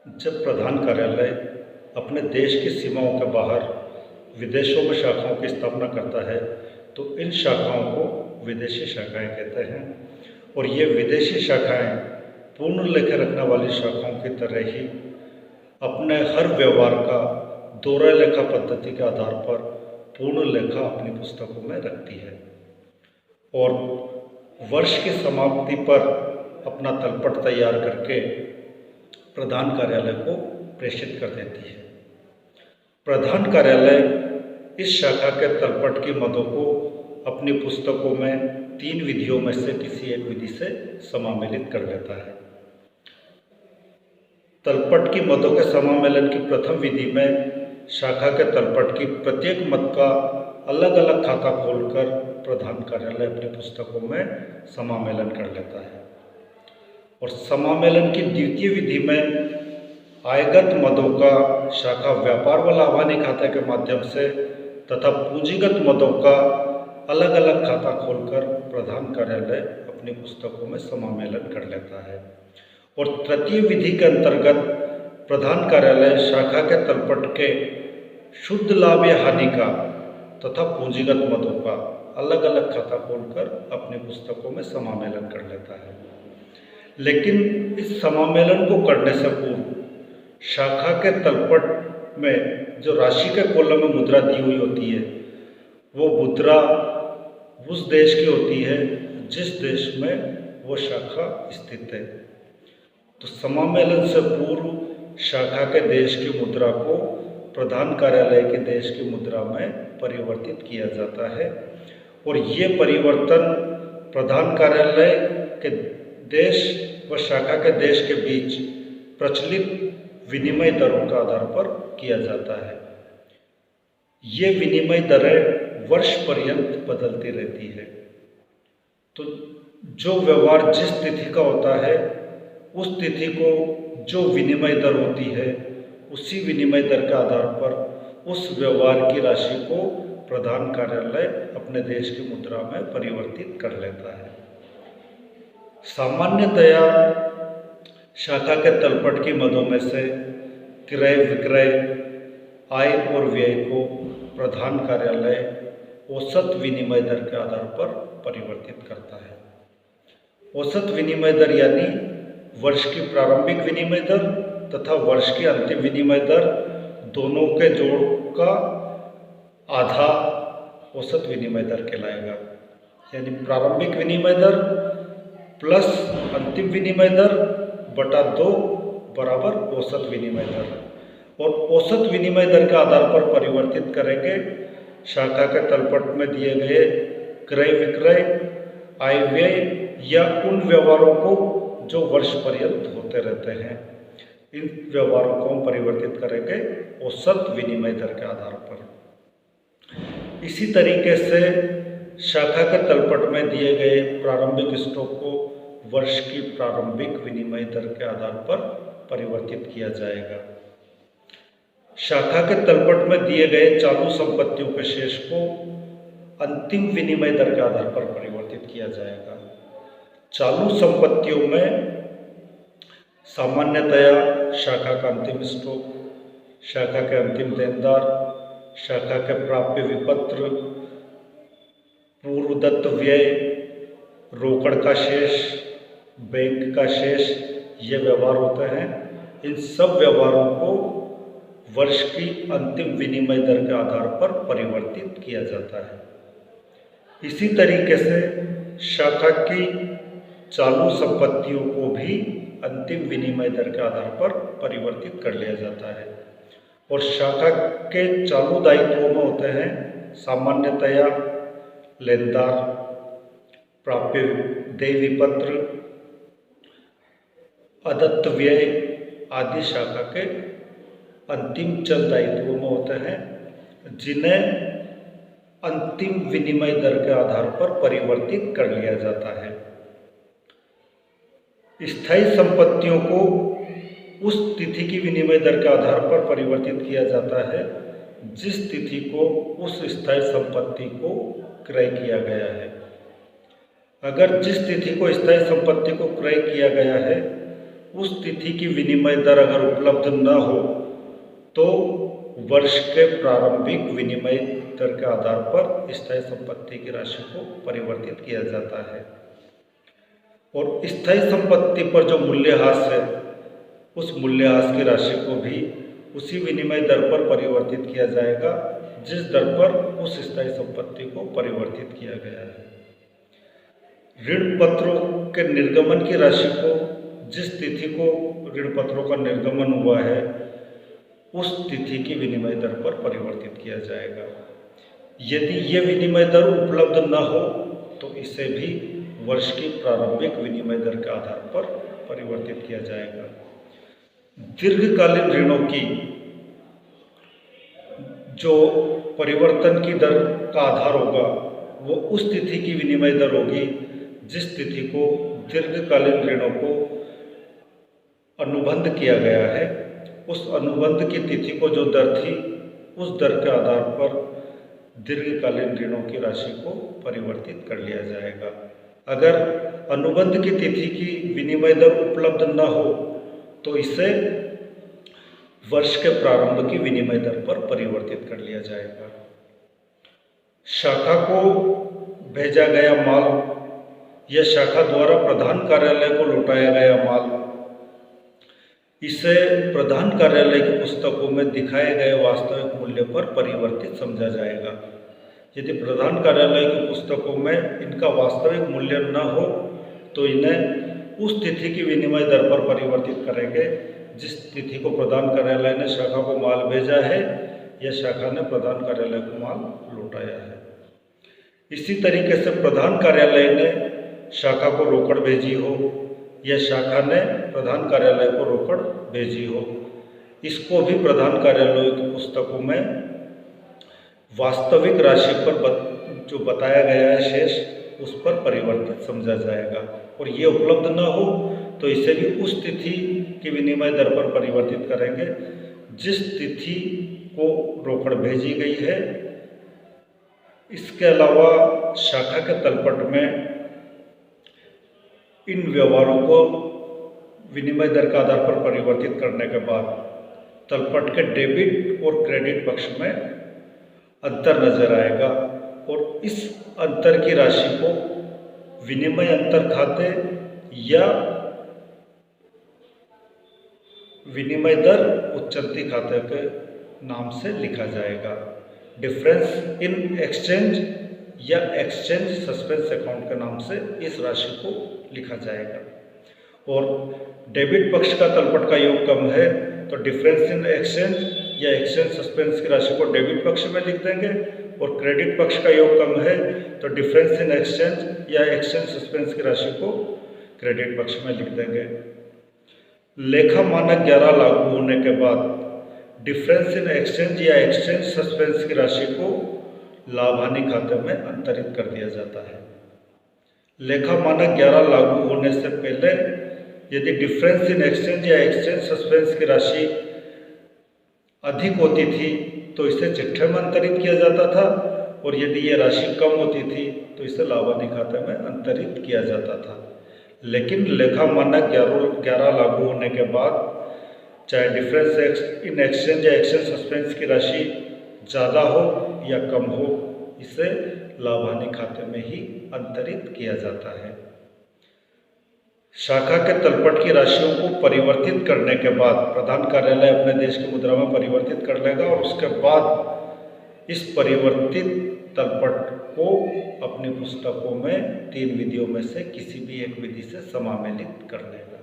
जब प्रधान कार्यालय अपने देश की सीमाओं के बाहर विदेशों में शाखाओं की स्थापना करता है तो इन शाखाओं को विदेशी शाखाएं कहते हैं। और ये विदेशी शाखाएं पूर्ण लेखे रखने वाली शाखाओं की तरह ही अपने हर व्यवहार का दोहरा लेखा पद्धति के आधार पर पूर्ण लेखा अपनी पुस्तकों में रखती है और वर्ष की समाप्ति पर अपना तलपट तैयार करके प्रधान कार्यालय को प्रेषित कर देती है। प्रधान कार्यालय इस शाखा के तलपट की मदों को अपनी पुस्तकों में 3 विधियों में से किसी एक विधि से समामेलित कर लेता है। तलपट की मदों के समामेलन की प्रथम विधि में शाखा के तलपट की प्रत्येक मद का अलग अलग खाता खोलकर प्रधान कार्यालय अपनी पुस्तकों में समामेलन कर लेता है। और समामेलन की द्वितीय विधि में आयगत मदों का शाखा व्यापार व लाभानी खाते के माध्यम से तथा पूंजीगत मदों का अलग अलग खाता खोलकर प्रधान कार्यालय अपनी पुस्तकों में समामेलन कर लेता है। और तृतीय विधि के अंतर्गत प्रधान कार्यालय शाखा के तलपट के शुद्ध लाभ या हानि का तथा पूंजीगत मदों का अलग अलग खाता खोलकर अपनी पुस्तकों में समामेलन कर लेता है। लेकिन इस समामेलन को करने से पूर्व शाखा के तलपट में जो राशि के कॉलम में मुद्रा दी हुई होती है वो मुद्रा उस देश की होती है जिस देश में वो शाखा स्थित है। तो समामेलन से पूर्व शाखा के देश की मुद्रा को प्रधान कार्यालय के देश की मुद्रा में परिवर्तित किया जाता है और ये परिवर्तन प्रधान कार्यालय के देश व शाखा के देश के बीच प्रचलित विनिमय दरों के आधार पर किया जाता है। ये विनिमय दरें वर्ष पर्यंत बदलती रहती है। तो जो व्यवहार जिस तिथि का होता है उस तिथि को जो विनिमय दर होती है उसी विनिमय दर के आधार पर उस व्यवहार की राशि को प्रधान कार्यालय अपने देश की मुद्रा में परिवर्तित कर लेता है। सामान्यतया शाखा के तलपट की मदों में से क्रय विक्रय आय और व्यय को प्रधान कार्यालय औसत विनिमय दर के आधार पर परिवर्तित करता है। औसत विनिमय दर यानी वर्ष की प्रारंभिक विनिमय दर तथा वर्ष की अंतिम विनिमय दर दोनों के जोड़ का आधा औसत विनिमय दर कहलाएगा। यानी प्रारंभिक विनिमय दर प्लस अंतिम विनिमय दर बटा 2 बराबर औसत विनिमय दर। और औसत विनिमय दर के आधार पर परिवर्तित करेंगे शाखा के तलपट में दिए गए क्रय विक्रय आय व्यय या उन व्यवहारों को जो वर्ष पर्यंत होते रहते हैं। इन व्यवहारों को हम परिवर्तित करेंगे औसत विनिमय दर के आधार पर। इसी तरीके से शाखा के तलपट में दिए गए प्रारंभिक स्टॉक को वर्ष की प्रारंभिक विनिमय दर के आधार पर परिवर्तित किया जाएगा। शाखा के तलपट में दिए गए चालू संपत्तियों के शेष को अंतिम विनिमय दर के आधार पर परिवर्तित किया जाएगा। चालू संपत्तियों में सामान्यतया शाखा का अंतिम स्टॉक, शाखा के अंतिम देनदार, शाखा के प्राप्य विपत्र, पूर्वदत्त व्यय, रोकड़ का शेष, बैंक का शेष, ये व्यवहार होते हैं। इन सब व्यवहारों को वर्ष की अंतिम विनिमय दर के आधार पर परिवर्तित किया जाता है। इसी तरीके से शाखा की चालू संपत्तियों को भी अंतिम विनिमय दर के आधार पर परिवर्तित कर लिया जाता है। और शाखा के चालू दायित्वों में होते हैं सामान्यतया लेनदार, प्राप्य देय विपत्र, अदत्त व्यय आदि शाखा के अंतिम चल दायित्वों में होते हैं जिन्हें अंतिम विनिमय दर के आधार पर परिवर्तित कर लिया जाता है। स्थायी संपत्तियों को उस तिथि की विनिमय दर के आधार पर परिवर्तित किया जाता है जिस तिथि को उस स्थायी संपत्ति को क्रय किया गया है। अगर जिस तिथि को स्थायी संपत्ति को क्रय किया गया है उस तिथि की विनिमय दर अगर उपलब्ध न हो तो वर्ष के प्रारंभिक विनिमय दर के आधार पर स्थायी संपत्ति की राशि को परिवर्तित किया जाता है। और स्थायी संपत्ति पर जो मूल्यह्रास है उस मूल्यह्रास की राशि को भी उसी विनिमय दर पर परिवर्तित किया जाएगा जिस दर पर उस स्थायी संपत्ति को परिवर्तित किया गया है। ऋण पत्रों के निर्गमन की राशि को जिस तिथि को ऋण पत्रों का निर्गमन हुआ है उस तिथि की विनिमय दर पर परिवर्तित किया जाएगा। यदि ये विनिमय दर उपलब्ध न हो तो इसे भी वर्ष की प्रारंभिक विनिमय दर के आधार पर परिवर्तित किया जाएगा। दीर्घकालीन ऋणों की जो परिवर्तन की दर का आधार होगा वो उस तिथि की विनिमय दर होगी जिस तिथि को दीर्घकालीन ऋणों को अनुबंध किया गया है। उस अनुबंध की तिथि को जो दर थी उस दर के आधार पर दीर्घकालीन ऋणों की राशि को परिवर्तित कर लिया जाएगा। अगर अनुबंध की तिथि की विनिमय दर उपलब्ध न हो तो इसे वर्ष के प्रारंभ की विनिमय दर पर परिवर्तित कर लिया जाएगा। शाखा को भेजा गया माल या शाखा द्वारा प्रधान कार्यालय को लौटाया गया माल, इसे प्रधान कार्यालय की पुस्तकों में दिखाए गए वास्तविक मूल्य पर परिवर्तित समझा जाएगा। यदि प्रधान कार्यालय की पुस्तकों में इनका वास्तविक मूल्य न हो तो इन्हें उस तिथि की विनिमय दर पर परिवर्तित करेंगे जिस तिथि को प्रधान कार्यालय ने शाखा को माल भेजा है या शाखा ने प्रधान कार्यालय को माल लौटाया है। इसी तरीके से प्रधान कार्यालय ने शाखा को रोकड़ भेजी हो या शाखा ने प्रधान कार्यालय को रोकड़ भेजी हो, इसको भी प्रधान कार्यालय की पुस्तकों में वास्तविक राशि पर जो बताया गया है शेष उस पर परिवर्तित समझा जाएगा। और ये उपलब्ध न हो तो इसे भी उस तिथि की विनिमय दर पर परिवर्तित करेंगे जिस तिथि को रोकड़ भेजी गई है। इसके अलावा शाखा के तलपट में इन व्यवहारों को विनिमय दर के आधार पर परिवर्तित करने के बाद तलपट के डेबिट और क्रेडिट पक्ष में अंतर नजर आएगा और इस अंतर की राशि को विनिमय अंतर खाते या विनिमय दर उच्चंती खाते के नाम से लिखा जाएगा। डिफरेंस इन एक्सचेंज या एक्सचेंज सस्पेंस अकाउंट के नाम से इस राशि को लिखा जाएगा। और डेबिट पक्ष का तलपट का योग कम है तो डिफरेंस इन एक्सचेंज या एक्सचेंज सस्पेंस की राशि को डेबिट पक्ष में लिख देंगे और क्रेडिट पक्ष का योग कम है तो डिफरेंस इन एक्सचेंज या एक्सचेंज सस्पेंस की राशि को क्रेडिट पक्ष में लिख देंगे। लेखा मानक 11 लागू होने के बाद डिफरेंस इन एक्सचेंज या एक्सचेंज सस्पेंस की राशि को लाभ हानि खाते में अंतरित कर दिया जाता है। लेखा मानक 11 लागू होने से पहले यदि डिफरेंस इन एक्सचेंज या एक्सचेंज सस्पेंस की राशि अधिक होती थी तो इसे चिट्ठे में अंतरित किया जाता था और यदि ये राशि कम होती थी तो इसे लाभ हानि खाते में अंतरित किया जाता था। लेकिन लेखा मानक 11 लागू होने के बाद चाहे डिफरेंस इन एक्सचेंज या एक्सचेंज सस्पेंस की राशि ज़्यादा हो या कम हो इसे लाभ हानि खाते में ही अंतरित किया जाता है। शाखा के तलपट की राशियों को परिवर्तित करने के बाद प्रधान कार्यालय अपने देश की मुद्रा में परिवर्तित कर लेगा और उसके बाद इस परिवर्तित तलपट को अपनी पुस्तकों में 3 विधियों में से किसी भी एक विधि से समामेलित कर लेगा।